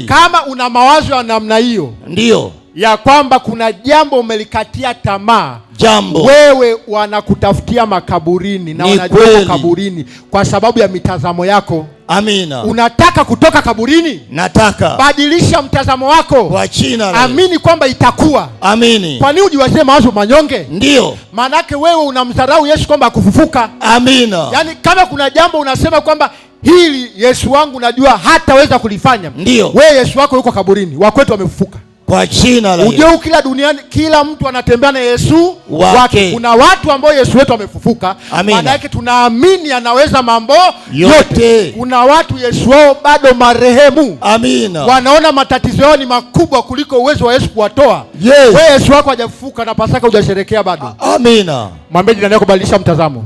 kweli. Kama una mawazo ya namna hiyo, ndio ya kwamba kuna jambo umelikatia tamaa, jambo wewe wanakutafutia makaburini na wanajua makaburini kwa sababu ya mitazamo yako. Amina. Unataka kutoka kaburini? Nataka. Badilisha mtazamo wako kwa jina la amini kwamba itakuwa. Amini. Kwa nini ujiwazie mawazo manyonge? Ndio. Maanake wewe unamdharau Yesu kwamba akufufuka. Amina. Yaani kama kuna jambo unasema kwamba hili Yesu wangu najua hataweza kulifanya, ndio wewe Yesu wako yuko kaburini, wakwetu wamefufuka. Kwa jina la Yesu. Kila duniani kila mtu anatembea na Yesu wake. Kuna watu ambao Yesu wetu amefufuka. Maana yake tunaamini anaweza mambo yote. Kuna watu Yesu wao bado marehemu. Amina. Wanaona matatizo yao ni makubwa kuliko uwezo wa Yesu kuwatoa. Yes. Wewe Yesu wako hajafufuka na Pasaka hujasherehekea bado. Amina. Mwambie jirani yako badilisha mtazamo.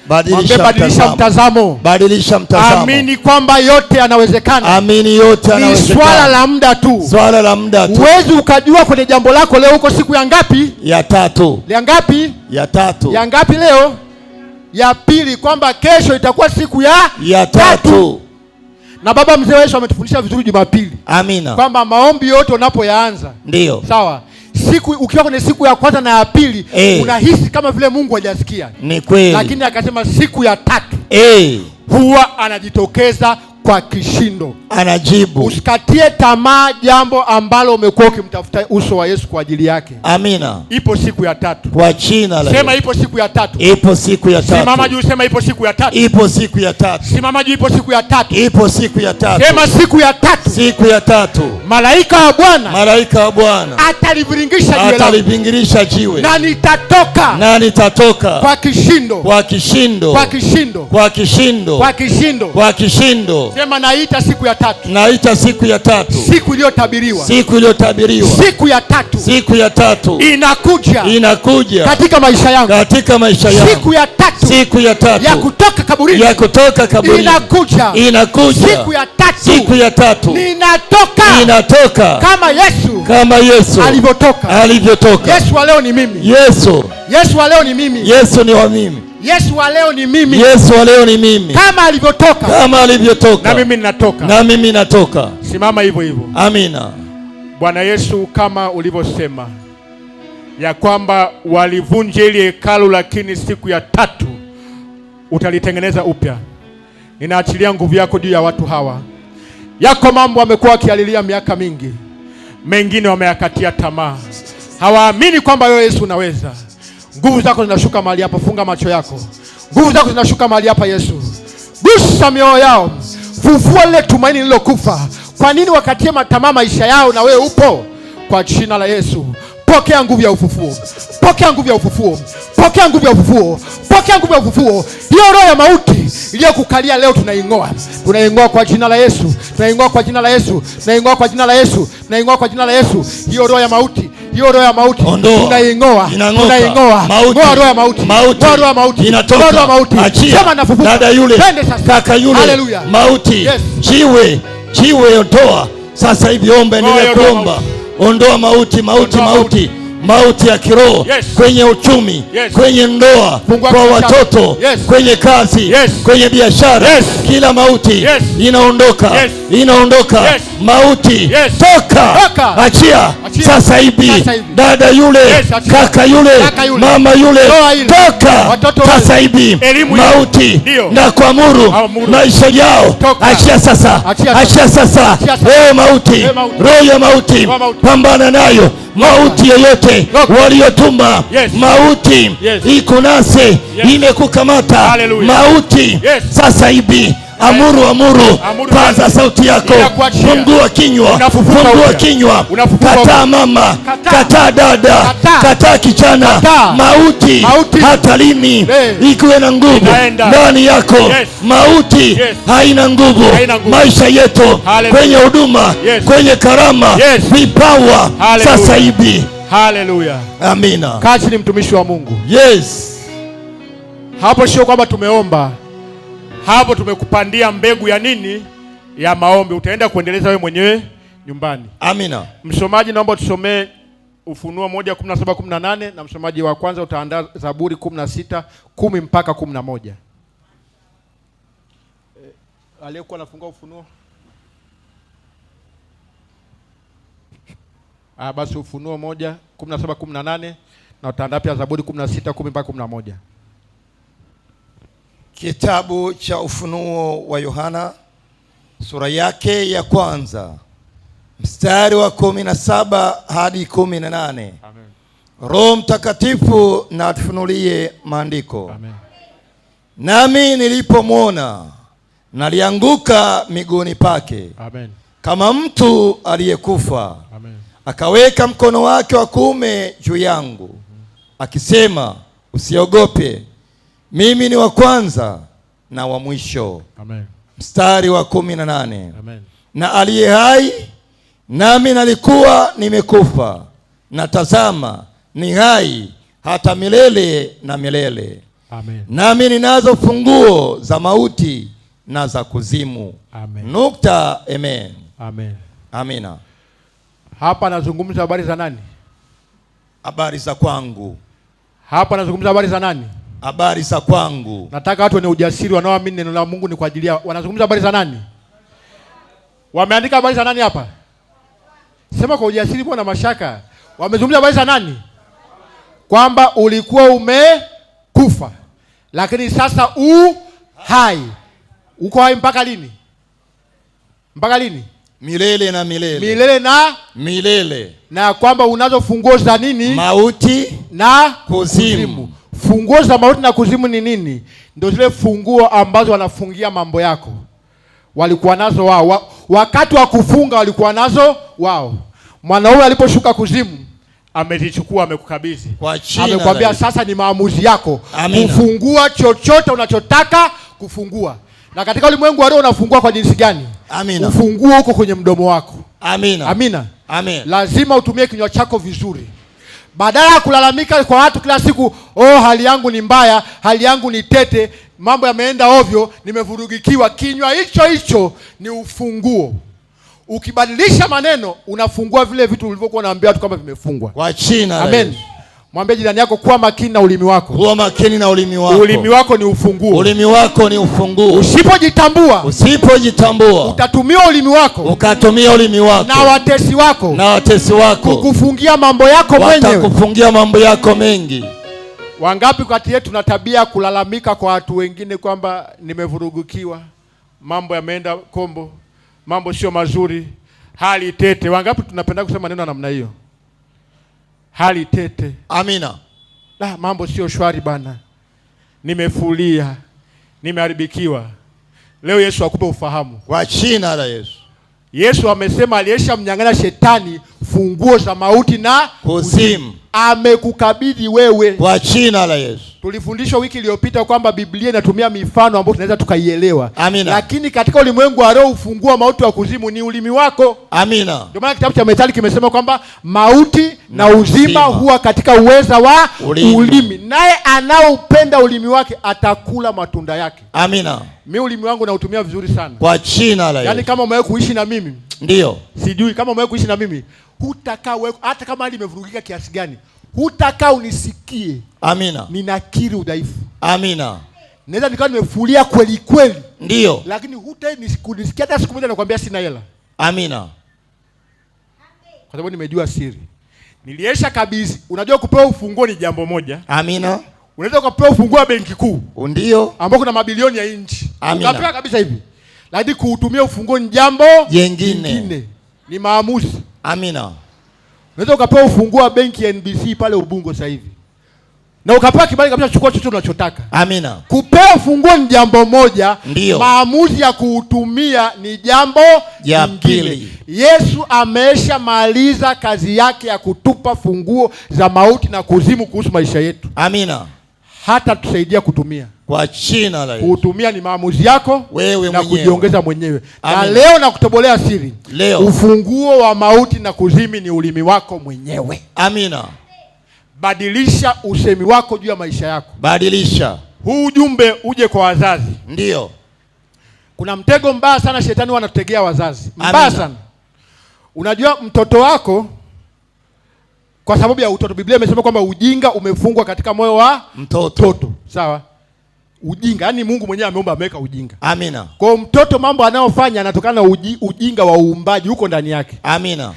Badilisha mtazamo. Badilisha mtazamo. Amini kwamba yote yanawezekana. Amini yote yanawezekana. Ni swala la muda tu. Swala la muda tu. Huwezi ukajua kwenye jambo lako leo uko siku ya ngapi? Ya 3. Ya ngapi? Ya 3. Ya ngapi leo? Ya 2, kwamba kesho itakuwa siku ya 3. Na baba mzee Yesu ametufundisha vizuri Jumapili. Amina. Kwamba maombi yote unapoyaanza. Ndio. Sawa. Ukiwa kwenye siku ya kwanza na ya pili, unahisi kama vile Mungu hajasikia. Ni kweli. Lakini akasema siku ya 3 huwa anajitokeza kwa kishindo. Anajibu. Usikatie tamaa jambo ambalo umekuwa ukimtafuta uso wa Yesu kwa ajili yake. Amina. Ipo siku ya 3. Kwa jina la. Sema ipo siku ya 3. Ipo siku ya 3. Simama juu, sema ipo siku ya 3. Ipo siku ya 3. Simama juu, ipo siku ya 3. Ipo siku ya 3. Sema siku ya 3. Siku ya 3. Malaika wa Bwana. Malaika wa Bwana. Ataliviringisha jiwe. Na nitatoka. Kwa kishindo. Kwa kishindo. Kwa kishindo. Kwa kishindo. Kwa kishindo. Kwa kishindo. Sema naita siku ya 3. Naita siku ya 3. Siku iliyotabiriwa. Siku iliyotabiriwa. Siku ya 3. Siku ya 3. Inakuja. Inakuja. Katika maisha yangu. Katika maisha yangu. Siku ya 3. Siku ya 3. Ya kutoka kaburini. Ya kutoka kaburini. Inakuja. Inakuja. Siku ya 3. Siku ya 3. Ninatoka. Ninatoka. Kama Yesu alivyotoka. Yesu wa leo ni mimi. Yesu wa leo ni mimi. Yesu ni wa mimi. Yesu wa leo ni mimi. Yesu wa leo ni mimi. Kama alivyotoka. Na mimi natoka. Na mimi natoka. Simama hivyo hivyo. Amina. Bwana Yesu, kama ulivyosema ya kwamba walivunja ile hekalu, lakini siku ya 3 utalitengeneza upya. Ninaachilia nguvu yako juu ya watu hawa. Yako mambo wamekuwa wakialilia miaka mingi, mengine wameyakatia tamaa, hawaamini kwamba wewe Yesu unaweza. Nguvu zako zinashuka mahali hapa. Funga macho yako. Nguvu zako zinashuka mahali hapa Yesu. Gusa mioyo yao. Fufua lile tumaini lililokufa. Kwa nini wakatie matamaa maisha yao na wewe upo? Kwa jina la Yesu. Pokea nguvu ya ufufuo. Pokea nguvu ya ufufuo. Pokea nguvu ya ufufuo. Pokea nguvu ya ufufuo. Hiyo roho ya mauti iliyokukalia leo tunaing'oa. Tunaing'oa kwa jina la Yesu. Tunaing'oa kwa jina la Yesu. Tunaing'oa kwa jina la Yesu. Tunaing'oa kwa jina la Yesu. Hiyo roho ya mauti. Hiyo roho ya mauti tunaing'oa. Tunaing'oa. Ngoa roho ya mauti. Ngoa roho ya mauti. Inatoka. Roho ya mauti. Sema nafufuka. Dada yule. Kaka yule. Haleluya. Mauti. Yes. Jiwe ondoa. Sasa hivi omba, endelea kuomba. Ondoa mauti. Mauti ya kiroho. Yes. Kwenye uchumi. Yes. Kwenye ndoa. Kwa watoto. Yes. Kwenye kazi. Yes. Kwenye biashara. Yes. Kila mauti. Yes. Inaondoka. Yes. Inaondoka. Yes. Mauti. Yes. Toka. Achia. Sasa hivi. Dada yule. Yes. Kaka yule. Mama yule. Toka. Sasa hivi. Mauti. Na kuamuru maisha yao. Achia sasa. Achia sasa. Mauti. Roho ya mauti. Pambana nayo. Mauti yoyote waliotuma. Yes. Mauti. Yes. Iko nasi. Yes. Imekukamata. Mauti. Yes. Sasa hivi. Amuru. Paza sauti yako. Fungua kinywa. Kataa mama. Kataa dada. Kataa kijana. Mauti. Hata lini ikiwe na nguvu ndani yako. Yes. Mauti. Yes. Haina nguvu. Maisha yetu. Kwenye huduma. Yes. Kwenye karama. Yes. Vipawa. Sasa hivi. Haleluya. Amina. Kazi ni mtumishi wa Mungu. Yes. Hapo sio kwamba tumeomba. Hapo tumekupandia mbegu ya nini? Ya maombi. Utaenda kuendeleza wewe mwenyewe nyumbani. Amina. Msomaji naomba tusomee Ufunuo 1:17-18 na msomaji wa kwanza utaandaa Zaburi 16:10 mpaka 11. Aliyekuwa anafungua Ufunuo. Basi Ufunuo 1:17-18 na utaandaa pia Zaburi 16:10-11. Kitabu cha Ufunuo wa Yohana sura yake ya kwanza mstari wa 17 hadi 18. Amen. Roho Mtakatifu na atufunulie maandiko. Amen. Nami nilipomwona nalianguka miguuni pake. Amen. Kama mtu aliyekufa. Amen. Akaweka mkono wake wa kuume juu yangu. Akisema, usiogope, mimi ni wa kwanza na wa mwisho. Amen. Mstari wa 18. Amen. Na aliye hai, nami nalikuwa nimekufa, na tazama ni hai hata milele na milele. Amen. Nami ninazo funguo za mauti na za kuzimu. Amen. Nukta. Amen. Amen. Amina. Hapa nazungumza habari za nani? Habari za kwangu. Hapa nazungumza habari za nani? Habari za kwangu. Nataka watu wenye ujasiri wanaoamini neno la Mungu ni kwa ajili yao. Wanazungumza habari za nani? Wameandika habari za nani hapa? Sema kwa ujasiri, bwana mashaka. Wamezungumza habari za nani? Kwamba ulikuwa umekufa, lakini sasa hai. Uko hai mpaka lini? Mpaka lini? Milele na milele. Milele na milele. Na kwamba unazo funguo za nini? Mauti na kuzimu. Funguo za mauti na kuzimu ni nini? Ndio zile funguo ambazo wanafungia mambo yako. Walikuwa nazo wao. Wakati wa kufunga walikuwa nazo wao. Mwanaume aliposhuka kuzimu, amezichukua, amekukabidhi. Amekwambia sasa ni maamuzi yako. Amina. Kufungua chochote unachotaka kufungua. Na katika ulimwengu wa roho unafungua kwa jinsi gani? Amina. Ufunguo uko kwenye mdomo wako. Amina. Amina. Amen. Lazima utumie kinywa chako vizuri. Badala ya kulalamika kwa watu kila siku, hali yangu ni mbaya, hali yangu ni tete, mambo yameenda ovyo, nimevurugikiwa. Kinywa hicho ni ufunguo. Ukibadilisha maneno, unafungua vile vitu ulivyokuwa unaambia watu kama vimefungwa. Kwa jina. Amen. Mwambie jirani yako, kuwa makini na ulimi wako. Kuwa makini na ulimi wako. Ulimi wako ni ufunguo. Ulimi wako ni ufunguo. Usipojitambua, utatumia ulimi wako. Ukatumia ulimi wako. Na watesi wako. Kukufungia mambo yako mwenyewe. Watakufungia mambo yako mengi. Wangapi kati yetu tuna tabia kulalamika kwa watu wengine kwamba nimevurugikiwa, mambo yameenda kombo, mambo sio mazuri, hali tete. Wangapi tunapenda kusema neno namna hiyo? Hali tete. Amina. Mambo sio shwari bana, nimefulia, nimeharibikiwa. Leo Yesu akupe ufahamu. Kwa jina la Yesu. Yesu amesema aliyesha mnyang'anya shetani funguo za mauti na kuzimu. Amekukabidhi wewe. Kwa jina la Yesu. Tulifundishwa wiki iliyopita kwamba Biblia inatumia mifano ambayo tunaweza tukaielewa. Amina. Lakini katika ulimwengu wa roho ufungua mauti wa kuzimu ni ulimi wako. Amina. Ndio maana kitabu cha Methali kimesema kwamba mauti na uzima huwa katika uweza wa ulimi. Naye anaoupenda ulimi wake atakula matunda yake. Amina. Mimi ulimi wangu nautumia vizuri sana. Kwa jina la Yesu. Yaani kama umewahi kuishi na mimi. Ndio. Sijui kama umewahi kuishi na mimi. Hutakaa wewe hata kama hali imevurugika kiasi gani. Hutakaa unisikie. Amina. Ninakiri udhaifu. Amina. Naweza nikawa nimefulia kweli kweli. Ndio. Lakini kunisikia hata siku moja nakwambia sina hela. Amina. Kwa sababu nimejua siri. Niliesha kabisa. Unajua kupewa ufunguo ni jambo moja. Amina. Unaweza kupewa ufunguo wa benki kuu. Ndio. Ambao kuna mabilioni ya nchi. Amina. Ukapewa kabisa hivi. Lakini kuutumia ufunguo ni jambo jingine. Ni maamuzi. Amina. Unaweza ukapewa ufunguo wa benki ya NBC pale Ubungo sasa hivi. Na ukapewa kibali kabisa chukua chochote unachotaka. Amina. Kupewa ufunguo ni jambo moja. Ndiyo. Maamuzi ya kuutumia ni jambo jingine. Yesu ameshamaliza kazi yake ya kutupa funguo za mauti na kuzimu kuhusu maisha yetu. Amina. Hata tusaidia kutumia. Kwa jina la Yesu. Kutumia ni maamuzi yako wewe na kujiongeza mwenyewe. Amina. Na leo nakutobolea siri. Leo. Ufunguo wa mauti na kuzimu ni ulimi wako mwenyewe. Amina. Badilisha usemi wako juu ya maisha yako. Badilisha. Huu ujumbe uje kwa wazazi. Ndio. Kuna mtego mbaya sana shetani wanatutegea wazazi. Mbaya sana. Unajua mtoto wako kwa sababu ya utoto, Biblia imesema kwamba ujinga umefungwa katika moyo wa mtoto. Sawa? Ujinga, yani Mungu mwenyewe ameumba ameweka ujinga. Amina. Kwa mtoto mambo anayofanya yanatokana na ujinga wa uumbaji huko ndani yake. Amina.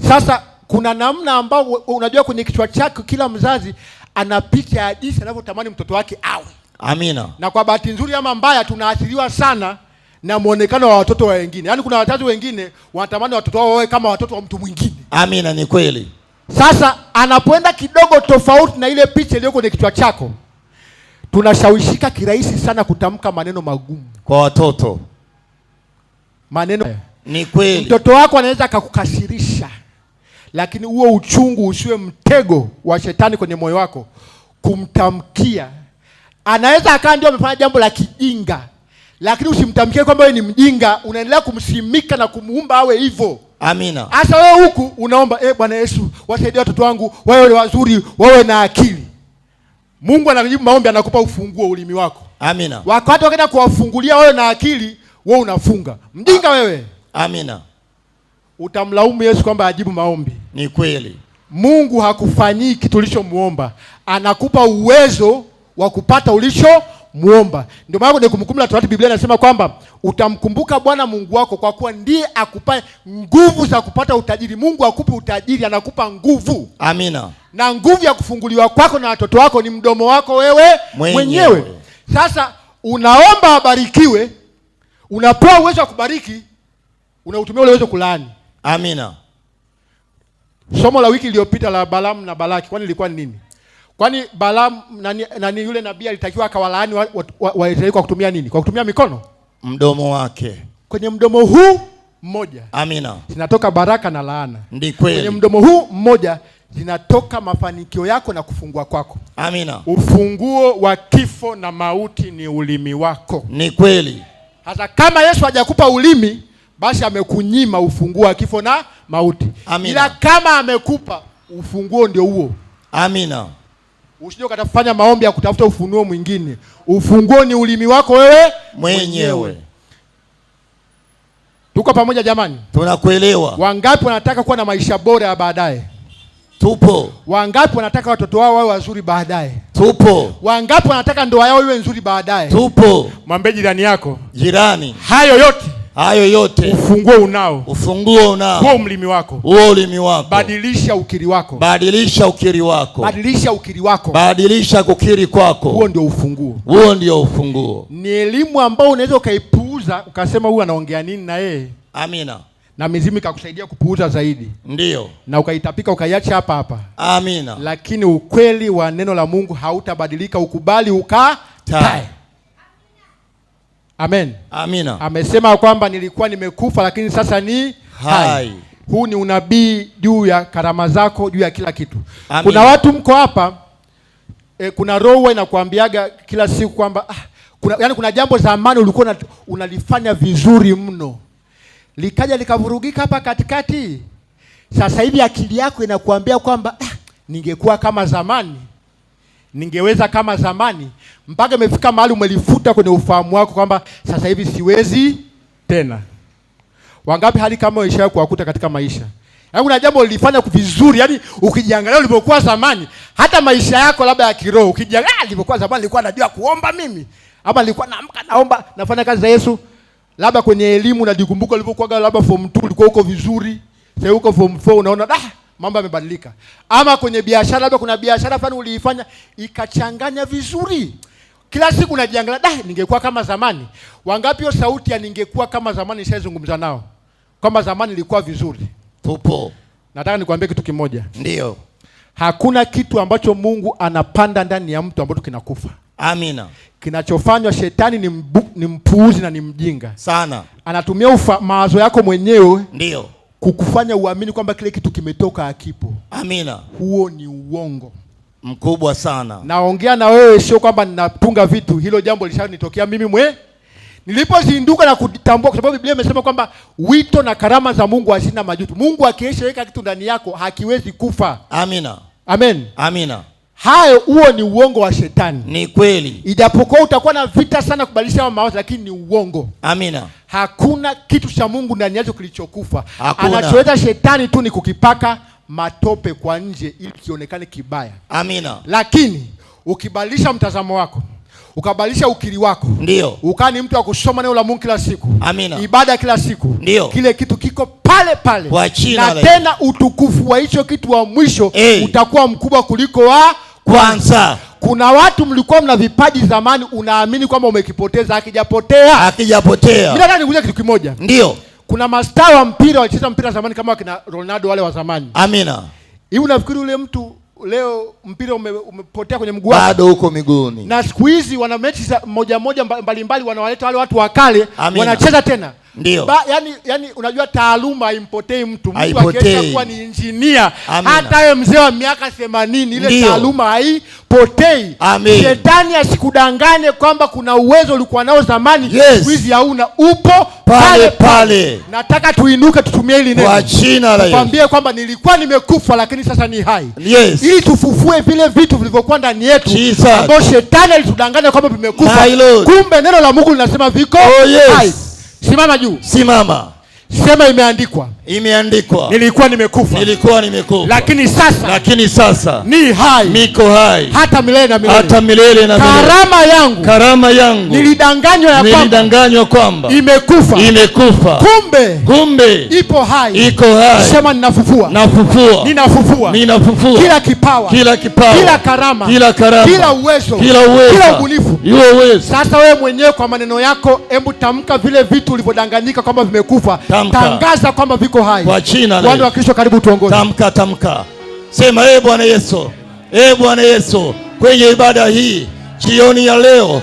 Sasa kuna namna ambao unajua kwenye kichwa chake kila mzazi ana picha ya jinsi anavyotamani mtoto wake awe. Amina. Na kwa bahati nzuri ama mbaya tunaathiriwa sana na muonekano wa watoto wa wengine. Yaani kuna wazazi wengine wanatamani watoto wao wawe kama watoto wa mtu mwingine. Amina, ni kweli. Sasa anapoenda kidogo tofauti na ile picha iliyoko kwenye kichwa chako, tunashawishika kirahisi sana kutamka maneno magumu kwa watoto. Maneno ni kweli. Mtoto wako anaweza akakukasirisha, lakini huo uchungu usiwe mtego wa shetani kwenye moyo wako kumtamkia. Anaweza akaa ndio amefanya jambo la kijinga, lakini usimtamkie kwamba wewe ni mjinga, unaendelea kumsimika na kumuumba awe hivyo. Amina. Asa wewe huku unaomba Bwana Yesu, wasaidie watoto wangu wawe wazuri, wawe na akili. Mungu anajibu maombi, anakupa ufunguo ulimi wako. Amina. Wakati wakaenda kuwafungulia wawe na akili, wewe unafunga. Mjinga wewe. Amina. Utamlaumu Yesu kwamba ajibu maombi. Ni kweli. Mungu hakufanyii kitu ulichomuomba, anakupa uwezo wa kupata ulichomuomba. Ndio maana kwenye Kumbukumbu la Torati Biblia inasema kwamba utamkumbuka Bwana Mungu wako kwa kuwa ndiye akupaye nguvu za kupata utajiri. Mungu hakupi utajiri, anakupa nguvu. Amina. Na nguvu ya kufunguliwa kwako na watoto wako ni mdomo wako wewe mwenyewe. Sasa unaomba abarikiwe, unapewa uwezo wa kubariki, unautumia ule uwezo kulaani. Amina. Somo la wiki iliyopita la Balaam na Balaki, kwani ilikuwa ni nini? Kwani Balaam nani yule nabii alitakiwa akawalaani Waisraeli kwa kutumia nini? Kwa kutumia mikono? Mdomo wake. Kwenye mdomo huu mmoja, amina, zinatoka baraka na laana. Ndi kweli. Kwenye mdomo huu mmoja zinatoka mafanikio yako na kufungua kwako. Amina. Ufunguo wa kifo na mauti ni ulimi wako. Ni kweli. Hata kama Yesu hajakupa ulimi, basi amekunyima ufunguo wa kifo na mauti. Amina. Ila kama amekupa, ufunguo ndio huo. Amina. Usije ukatafanya maombi ya kutafuta ufunuo mwingine. Ufunguo ni ulimi wako wewe mwenyewe. Tuko pamoja jamani? Tunakuelewa. Wangapi wanataka kuwa na maisha bora ya baadaye? Tupo. Wangapi wanataka watoto wao wawe wazuri baadaye? Tupo. Wangapi wanataka ndoa yao iwe nzuri baadaye? Tupo. Mwambie jirani yako, jirani, hayo yote ufunguo unao. Ufunguo unao. Huo ulimi wako. Huo ulimi wako. Badilisha ukiri wako. Badilisha ukiri wako. Badilisha ukiri wako. Badilisha kukiri kwako. Huo ndio ufunguo. Huo ndio ufunguo. Ni elimu ambayo unaweza ukaipuuza ukasema huyu anaongea nini na yeye. Amina. Na mizimu ikakusaidia kupuuza zaidi. Ndio. Na ukaitapika ukaiacha hapa hapa. Amina. Lakini ukweli wa neno la Mungu hautabadilika, ukubali ukatae. Amen. Amina. Amesema kwamba nilikuwa nimekufa lakini sasa ni hai. Huu ni unabii juu ya karama zako, juu ya kila kitu. Amina. Kuna watu mko hapa kuna roho inakuambiaga kila siku kwamba kuna jambo zamani ulikuwa unalifanya vizuri mno, likaja likavurugika hapa katikati. Sasa hivi akili yako inakuambia kwamba ningekuwa kama zamani, ningeweza kama zamani, mpaka imefika mahali umelifuta kwenye ufahamu wako kwamba sasa hivi siwezi tena. Wangapi hali kama ishawahi kuwakuta katika maisha? Yaani kuna jambo ulifanya vizuri, yani ukijiangalia ulipokuwa zamani, hata maisha yako labda ya kiroho ukijiangalia, nilipokuwa zamani nilikuwa najua kuomba mimi, ama nilikuwa naamka naomba, nafanya kazi za Yesu. Labda kwenye elimu unajikumbuka ulipokuwa labda form 2 ulikuwa uko vizuri, sasa uko form 4 unaona mambo yamebadilika. Ama kwenye biashara, labda kuna biashara fulani uliifanya ikachanganya vizuri, kila siku unajiangalia, ningekuwa kama zamani. Wangapi hiyo sauti ya ningekuwa kama zamani nishazungumza nao kama zamani ilikuwa vizuri? Tupo. Nataka nikwambie kitu kimoja. Ndio. Hakuna kitu ambacho Mungu anapanda ndani ya mtu ambacho kinakufa. Amina. Kinachofanywa shetani ni mpuuzi na ni mjinga sana. Anatumia mawazo yako mwenyewe ndio kukufanya uamini kwamba kile kitu kimetoka akipo. Amina. Huo ni uongo mkubwa sana. Naongea na wewe, sio kwamba ninatunga vitu. Hilo jambo lishanitokea mimi nilipozinduka na kutambua, kwa sababu Biblia imesema kwamba wito na karama za Mungu hazina majuto. Mungu akiweka kitu ndani yako hakiwezi kufa. Amina. Amen. Amina. Huo ni uongo wa shetani. Ni kweli. Ijapokuwa utakuwa na vita sana kubadilisha mawazo, lakini ni uongo. Amina. Hakuna kitu cha Mungu ndani yako kilichokufa. Hakuna. Anachoweza shetani tu ni kukipaka matope kwa nje ili kionekane kibaya. Amina. Lakini ukibadilisha mtazamo wako, ukabadilisha ukiri wako, ndio ukaa ni mtu wa kusoma neno la Mungu kila siku, amina, ibada kila siku, ndio kile kitu kiko pale pale, na tena utukufu wa hicho kitu wa mwisho utakuwa mkubwa kuliko wa kwanza. Kuna watu mlikuwa mna vipaji zamani, unaamini kwamba umekipoteza, hakijapotea. Mimi nataka nikuulize kitu kimoja. Ndio. Kuna mastaa wa mpira walicheza mpira zamani kama kina Ronaldo wale wa zamani. Amina. Hivi unafikiri ule mtu leo mpira umepotea kwenye mguu wake? Bado huko miguuni. Na siku hizi wana mechi moja mbalimbali wanawaleta wale watu wakale, wanacheza tena. Ndio. Yani unajua taaluma haimpotei mtu. Mtu akiacha kuwa ni engineer, hata yeye mzee wa miaka 80 ile taaluma haipotei. Shetani asikudanganye kwamba kuna uwezo ulikuwa nao zamani, siku hizi hauna, upo pale pale. Nataka tuinuke tutumie hili neno. Kwa jina la Yesu. Kwambie kwamba nilikuwa nimekufa lakini sasa ni hai. Ili tufufue vile vitu vilivyokuwa ndani yetu ambao shetani alitudanganya kwamba vimekufa. Kumbe neno la Mungu linasema viko hai. Simama juu. Simama. Sema imeandikwa. Imeandikwa. Nilikuwa nimekufa. Lakini sasa ni hai. Niko hai. Hata milele na milele. Karama yangu. Nilidanganywa kwamba imekufa. Kumbe iko hai. Sema ninafufua. Kila kipawa. Kila karama. Kila uwezo. Kila ubunifu. Sasa wewe mwenyewe kwa maneno yako, hebu tamka vile vitu ulivyodanganyika kwamba vimekufa. Tangaza kwamba viko hai. Kwa jina la Bwana wa Kristo, karibu tuongoze. Tamka. Sema Bwana Yesu. Bwana Yesu, kwenye ibada hii jioni ya leo,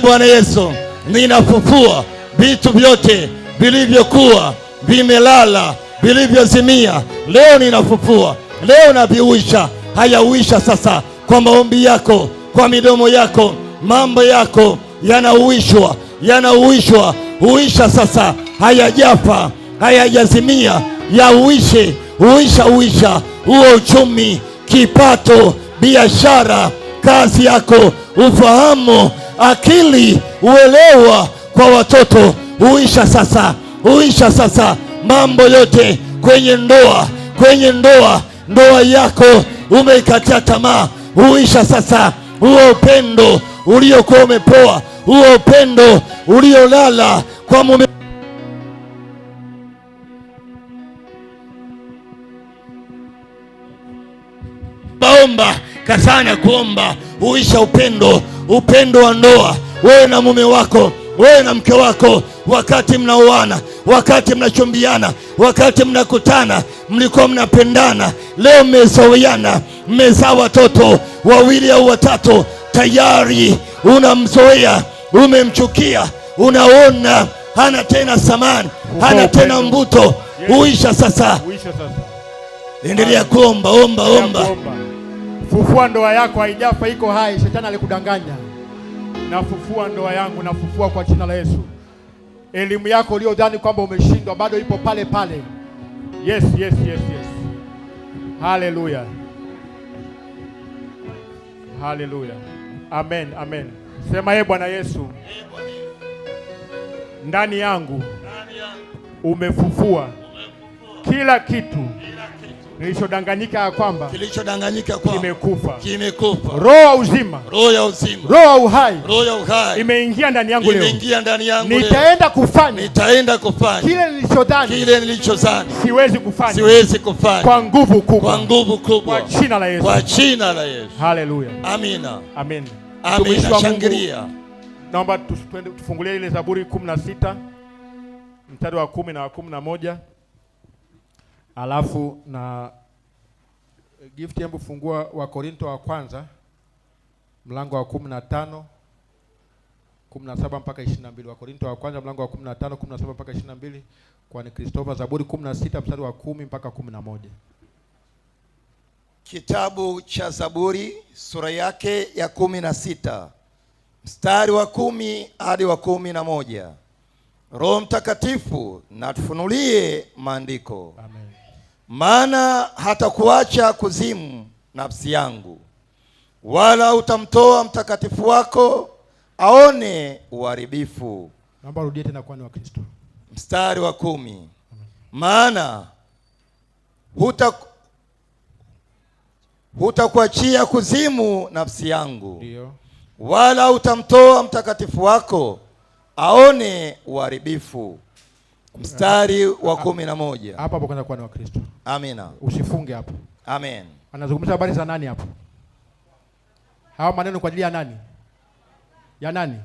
Bwana Yesu, ninafufua vitu vyote vilivyokuwa vimelala, vilivyozimia. Leo ninafufua. Leo naviuisha. Hayauisha sasa kwa maombi yako, kwa midomo yako, mambo yako yanauishwa. Uisha sasa, hayajafa, hayajazimia, uisha huo uchumi, kipato, biashara, kazi yako, ufahamu, akili, uelewa kwa watoto. Uisha sasa mambo yote kwenye ndoa yako umeikatia tamaa. Uisha sasa huo upendo uliokuwa umepoa, huo upendo uliolala kwa mume. Baomba kasanya kuomba. Uisha upendo wa ndoa, wewe na mume wako, wewe na mke wako, wakati mnaoana, wakati mnachumbiana, wakati mnakutana, mlikuwa mnapendana. Leo mmezoeana, mmezaa watoto 2 au 3, tayari unamzoea, umemchukia, unaona hana tena thamani, hana tena mvuto. Uisha sasa. Endelea kuomba, omba. Fufua ndoa yako, haijafa, iko hai. Shetani alikudanganya. Nafufua ndoa yangu, nafufua kwa jina la Yesu. Elimu yako uliyodhani kwamba umeshindwa bado ipo pale pale. Yes. Hallelujah. Amen. Sema Bwana Yesu, ndani yangu umefufua kila kitu kilichodanganyika kwamba kimekufa. Roho ya uzima, roho ya uhai imeingia ndani yangu leo. Nitaenda kufanya kile nilichodhani siwezi kufanya kwa nguvu kubwa. Kwa jina la Yesu. Haleluya. Amen. Shangilia. Naomba tufungulie ile Zaburi 16 mstari wa 10 na wa 11. Alafu na gift yangu fungua wa Korinto wa kwanza mlango wa 15 17 mpaka 22. Wa Korinto wa kwanza mlango wa 15 17 mpaka 22 kwa ni Christopher. Zaburi 16 mstari wa 10 mpaka 11. Kitabu cha Zaburi sura yake ya 16 mstari wa 10 hadi wa 11. Roho Mtakatifu natufunulie maandiko. Amen. Maana hatakuacha kuzimu nafsi yangu, wala utamtoa mtakatifu wako aone uharibifu. Naomba rudie tena kwa ni wa Kristo. Mstari wa 10. Maana hutakuachia kuzimu nafsi yangu. Ndio. wala utamtoa mtakatifu wako aone uharibifu. Mstari wa 11. Hapo kwanza kwa ni wa Kristo. Amina. Usifunge hapo. Amen. Anazungumza habari za nani hapo? Hao maneno kwa ajili ya nani? Ya nani?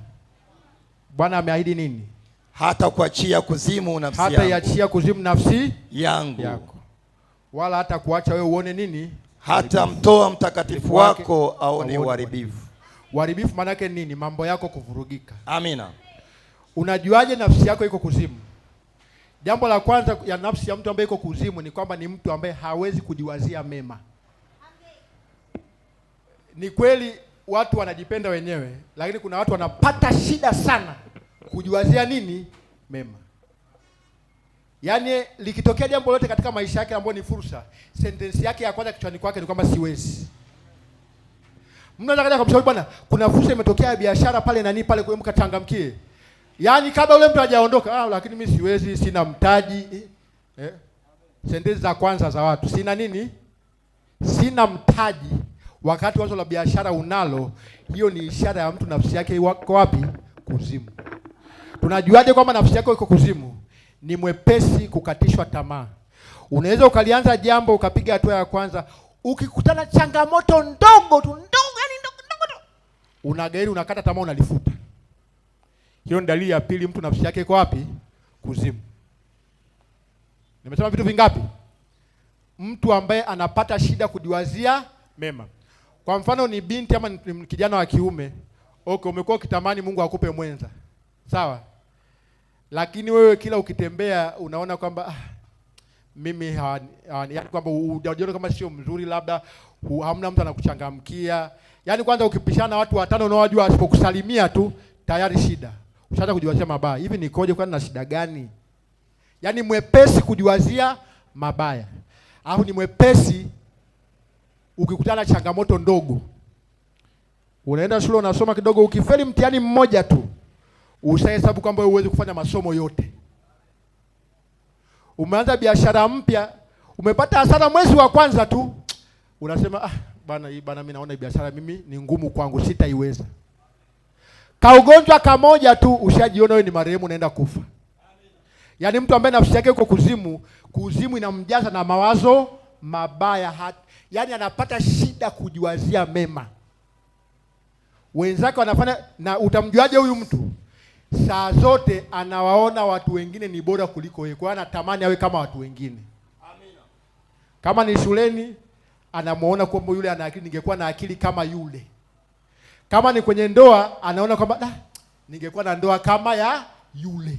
Bwana ameahidi nini? Hata kuachia kuzimu nafsi yangu. Hata iachia kuzimu nafsi yangu. Yako. Wala hata kuacha wewe uone nini? Hata mtoa mtakatifu wako aone uharibifu. Uharibifu maana yake nini? Mambo yako kuvurugika. Amina. Unajuaje nafsi yako iko kuzimu? Jambo la kwanza ya nafsi ya mtu ambaye iko kuzimu ni kwamba ni mtu ambaye hawezi kujiwazia mema. Ni kweli watu wanajipenda wenyewe, lakini kuna watu wanapata shida sana kujiwazia nini? Mema. Yaani likitokea jambo lolote katika maisha yake ambayo ni fursa, sentensi yake ya kwanza kichwani kwake ni kwamba siwezi. Mnaweza kaja kumshauri bwana, kuna fursa imetokea ya biashara pale nani pale kwa mkachangamkie. Yaani kabla ule mtu hajaondoka, lakini mimi siwezi, sina mtaji. Sentensi za kwanza za watu, sina nini? Sina mtaji. Wakati wazo la biashara unalo, hiyo ni ishara ya mtu nafsi yake iko wapi? Kuzimu. Tunajuaje kwamba nafsi yako iko kuzimu? Ni mwepesi kukatishwa tamaa. Unaweza ukalianza jambo ukapiga hatua ya kwanza, ukikutana changamoto ndogo tu, yani ndogo. Unagairi, unakata tamaa, unalifuta. Hiyo ni dalili ya pili, mtu nafsi yake iko wapi? Kuzimu. Nimesema vitu vingapi? Mtu ambaye anapata shida kujiwazia mema. Kwa mfano ni binti ama ni kijana wa kiume. Okay, umekuwa ukitamani Mungu akupe mwenza. Sawa? Lakini wewe kila ukitembea unaona kwamba mimi yaani kwamba unajiona kama sio mzuri, labda hamna mtu anakuchangamkia. Yaani kwanza ukipishana na watu watano unaowajua asipokusalimia tu tayari shida. Ushaanza kujiwazia mabaya. Hivi nikoje, kwani na shida gani? Yaani mwepesi kujiwazia mabaya. Au ni mwepesi ukikutana changamoto ndogo. Unaenda shule unasoma kidogo, ukifeli mtihani mmoja tu ushahesabu kwamba wewe huwezi kufanya masomo yote. Umeanza biashara mpya, umepata hasara mwezi wa kwanza tu, unasema bana mimi naona biashara mimi ni ngumu kwangu, sitaiweza. Kaugonjwa kamoja tu ushajiona wewe ni marehemu, unaenda kufa. Yaani mtu ambaye nafsi yake iko kuzimu inamjaza na mawazo mabaya, yaani anapata shida kujiwazia mema. Wenzake wanafanya, na utamjuaje huyu mtu? Saa zote anawaona watu wengine ni bora kuliko yeye. Kwa hiyo anatamani awe kama watu wengine. Amina. Kama ni shuleni anamuona kwamba yule ana akili, ningekuwa na akili kama yule. Kama ni kwenye ndoa anaona kwamba ningekuwa na ndoa kama ya yule.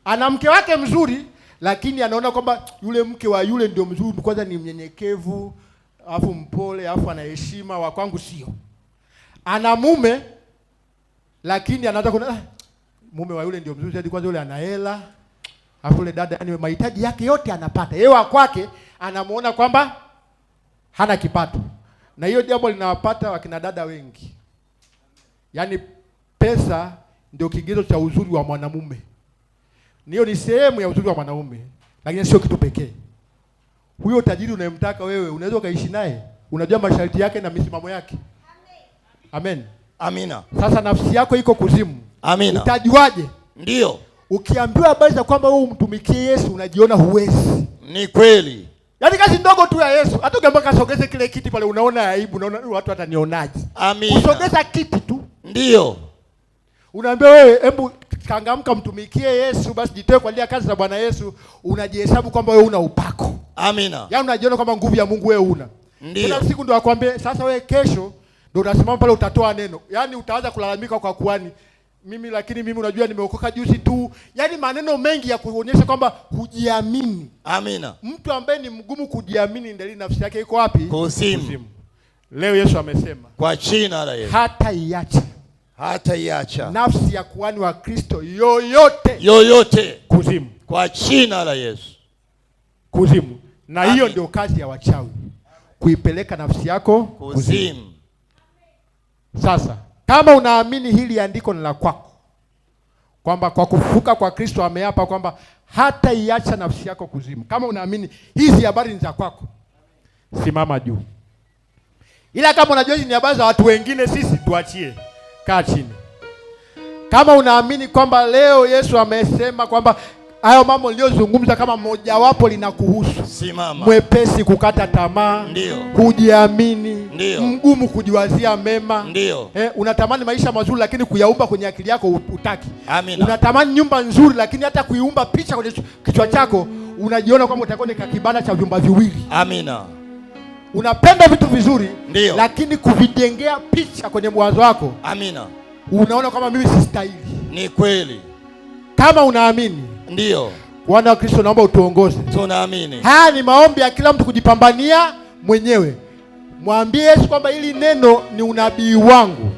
Ana mke wake mzuri, lakini anaona kwamba yule mke wa yule ndio mzuri, kwanza ni mnyenyekevu, afu mpole, afu ana heshima, wa kwangu sio. Ana mume, lakini anaanza kuna mume wa yule ndio mzuri zaidi, kwanza yule ana hela, afu yule dada yani mahitaji yake yote anapata. Yeye wa kwake anamuona kwamba hana kipato. Na hiyo jambo linawapata wakina dada wengi. Yaani pesa ndio kigezo cha uzuri wa mwanamume. Niyo ni sehemu ya uzuri wa mwanaume, lakini sio kitu pekee. Huyo tajiri unayemtaka wewe, unaweza ukaishi naye, unajua masharti yake na misimamo yake. Amen. Amina. Sasa nafsi yako iko kuzimu. Amina. Utajuaje? Ndio. Ukiambiwa habari za kwamba wewe umtumikie Yesu unajiona huwezi. Ni kweli. Yaani kazi ndogo tu ya Yesu, hata ukiambiwa kasogeze kile kiti pale unaona aibu, unaona watu watanionaje. Amina. Usogeza kiti tu. Ndio. Unaambiwa wewe hebu changamka mtumikie Yesu, basi jitoe kwa ajili ya kazi za Bwana Yesu, unajihesabu kwamba wewe una upako. Amina. Yaani unajiona kwamba nguvu ya Mungu wewe una. Ndio. Kuna siku ndio akwambie sasa wewe kesho ndio unasimama pale utatoa neno. Yaani utaanza kulalamika kwa kuani. Lakini mimi unajua nimeokoka juzi tu. Yaani maneno mengi ya kuonyesha kwamba hujiamini. Amina. Mtu ambaye ni mgumu kujiamini ndio nafsi yake iko wapi? Kuzimu. Leo Yesu amesema kwa jina la Yesu, hata iacha nafsi ya kuhani wa Kristo yoyote kuzimu, kwa jina la Yesu, kuzimu. Na hiyo ndio kazi ya wachawi, kuipeleka nafsi yako kuzimu. Sasa kama unaamini hili andiko ni la kwako, kwamba kwa kufufuka kwa Kristo ameapa kwamba hata iacha nafsi yako kuzimu, kama unaamini hizi habari ni za kwako, simama juu. Ila kama unajua hizi ni habari za watu wengine, sisi tuachie. kaa chini. Kama unaamini kwamba leo Yesu amesema kwamba hayo mambo niliyozungumza kama mojawapo linakuhusu, simama. Mwepesi kukata tamaa, ndio. Kujiamini, ndio. Mgumu kujiwazia mema, ndio. Unatamani maisha mazuri lakini kuyaumba kwenye akili yako utaki. Amina. Unatamani nyumba nzuri lakini hata kuiumba picha kwenye kichwa chako unajiona kwamba utakuwa ni kibanda cha vyumba viwili. Amina. Unapenda vitu vizuri, ndio, lakini kuvijengea picha kwenye mwanzo wako. Amina. Unaona kama mimi sistahili. Ni kweli. Kama unaamini, ndio, Bwana wa Kristo naomba utuongoze. Tunaamini. Haya ni maombi ya kila mtu kujipambania mwenyewe. Mwambie Yesu kwamba hili neno ni unabii wangu.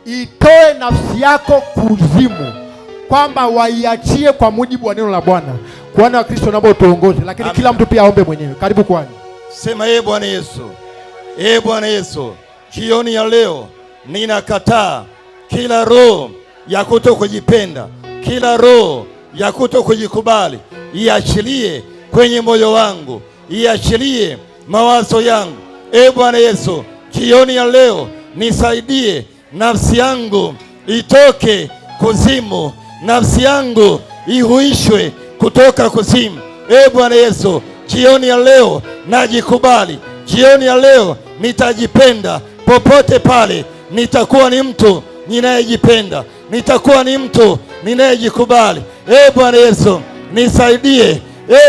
Itoe nafsi yako kuzimu, kwamba waiachie kwa mujibu wa neno la Bwana. Bwana wa Kristo naomba utuongoze, lakini Amina. Kila mtu pia aombe mwenyewe. Karibu kwani. Sema Bwana Yesu. Bwana Yesu, jioni ya leo ninakataa kila roho ya kutokujipenda, kila roho ya kutokujikubali. Iachilie kwenye moyo wangu, iachilie mawazo yangu. Bwana Yesu, jioni ya leo nisaidie, nafsi yangu itoke kuzimu, nafsi yangu ihuishwe kutoka kuzimu. Bwana Yesu, jioni ya leo najikubali, jioni ya leo nitajipenda. Popote pale nitakuwa ni mtu ninayejipenda, nitakuwa ni mtu ninayejikubali. Bwana Yesu nisaidie,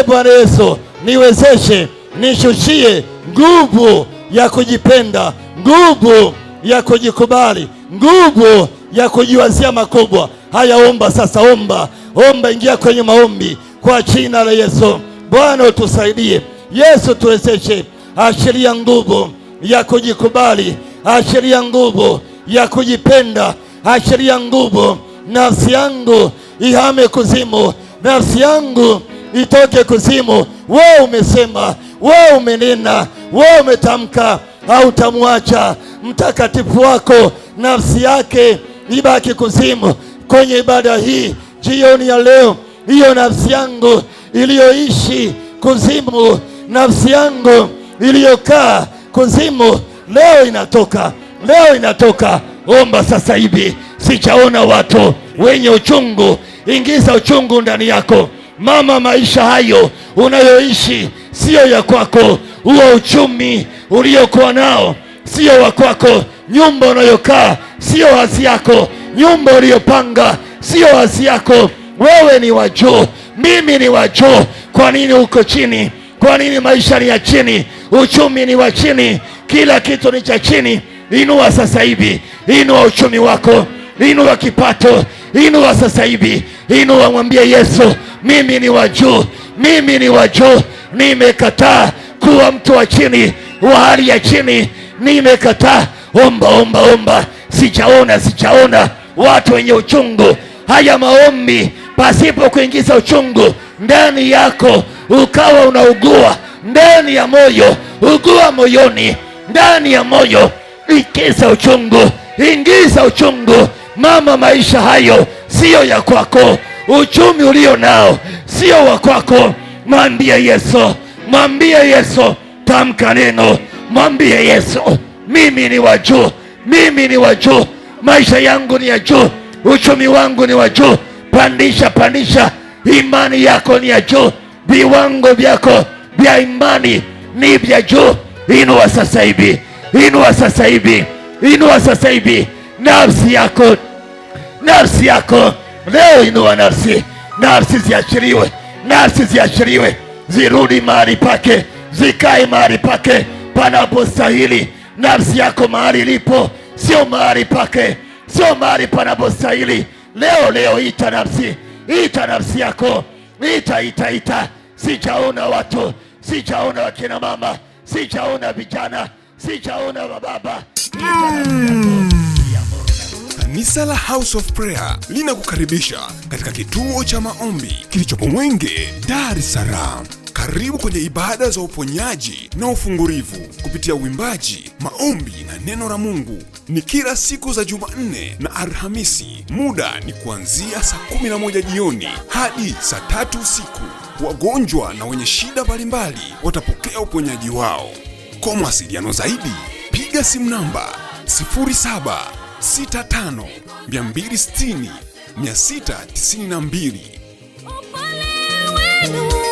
Bwana Yesu niwezeshe, nishushie nguvu ya kujipenda, nguvu ya kujikubali, nguvu ya kujiwazia makubwa. Haya, omba sasa, omba, ingia kwenye maombi kwa jina la Yesu. Bwana utusaidie, Yesu tuwezeshe, achilia nguvu ya kujikubali, achilia nguvu ya kujipenda, achilia nguvu. Nafsi yangu ihame kuzimu, nafsi yangu itoke kuzimu. Wewe umesema, wewe umenena, wewe umetamka, hautamwacha mtakatifu wako nafsi yake ibaki kuzimu. Kwenye ibada hii jioni ya leo, hiyo nafsi yangu iliyoishi kuzimu, nafsi yangu iliyokaa kuzimu, leo inatoka, leo inatoka. Omba sasa hivi. Sijaona watu wenye uchungu, ingiza uchungu ndani yako. Mama, maisha hayo unayoishi sio ya kwako. Huo uchumi uliokuwa nao sio wa kwako. Nyumba unayokaa sio hazi yako. Nyumba uliyopanga sio hazi yako. Wewe ni wa juu, mimi ni wa juu. Kwa nini uko chini? Kwa nini maisha ni ya chini? Uchumi ni wa chini, kila kitu ni cha chini. Inua sasa hivi, inua uchumi wako, inua kipato, inua sasa hivi, inua, mwambie Yesu, mimi ni wa juu, mimi ni wa juu. Nimekataa kuwa mtu wa chini, wa hali ya chini, nimekataa. Omba, omba, omba. Sijaona watu wenye uchungu. Haya maombi pasipo kuingiza uchungu ndani yako, ukawa unaugua ndani ya moyo, ugua moyoni, ndani ya moyo, ingiza uchungu, ingiza uchungu. Mama, maisha hayo sio ya kwako. Uchumi ulio nao sio wa kwako. Mwambie Yesu, mwambie Yesu, tamka neno, mwambie Yesu, mimi ni wa juu, mimi ni wa juu, maisha yangu ni ya juu, uchumi wangu ni wa juu. Pandisha, imani yako ni ya juu, viwango vyako vya imani ni vya juu. Inua sasa hivi, inua sasa hivi, inua sasa hivi nafsi yako, nafsi yako leo. Inua nafsi ziachiliwe, nafsi ziachiliwe, zirudi mahali pake, zikae mahali pake panapostahili. Nafsi yako mahali ilipo sio mahali pake, sio mahali panapostahili. Leo ita nafsi yako, ita. Sijaona watu, sijaona wakina mama, sijaona vijana, sijaona baba. Kanisa la House of Prayer linakukaribisha katika kituo cha maombi kilichopo Mwenge, Dar es Salaam. Karibu kwenye ibada za uponyaji na ufungurivu kupitia uimbaji, maombi na neno la Mungu. Ni kila siku za Jumanne na Alhamisi. Muda ni kuanzia saa 11 jioni hadi saa 3 usiku. Wagonjwa na wenye shida mbalimbali watapokea uponyaji wao. Kwa mawasiliano zaidi, piga simu namba 65 260 692.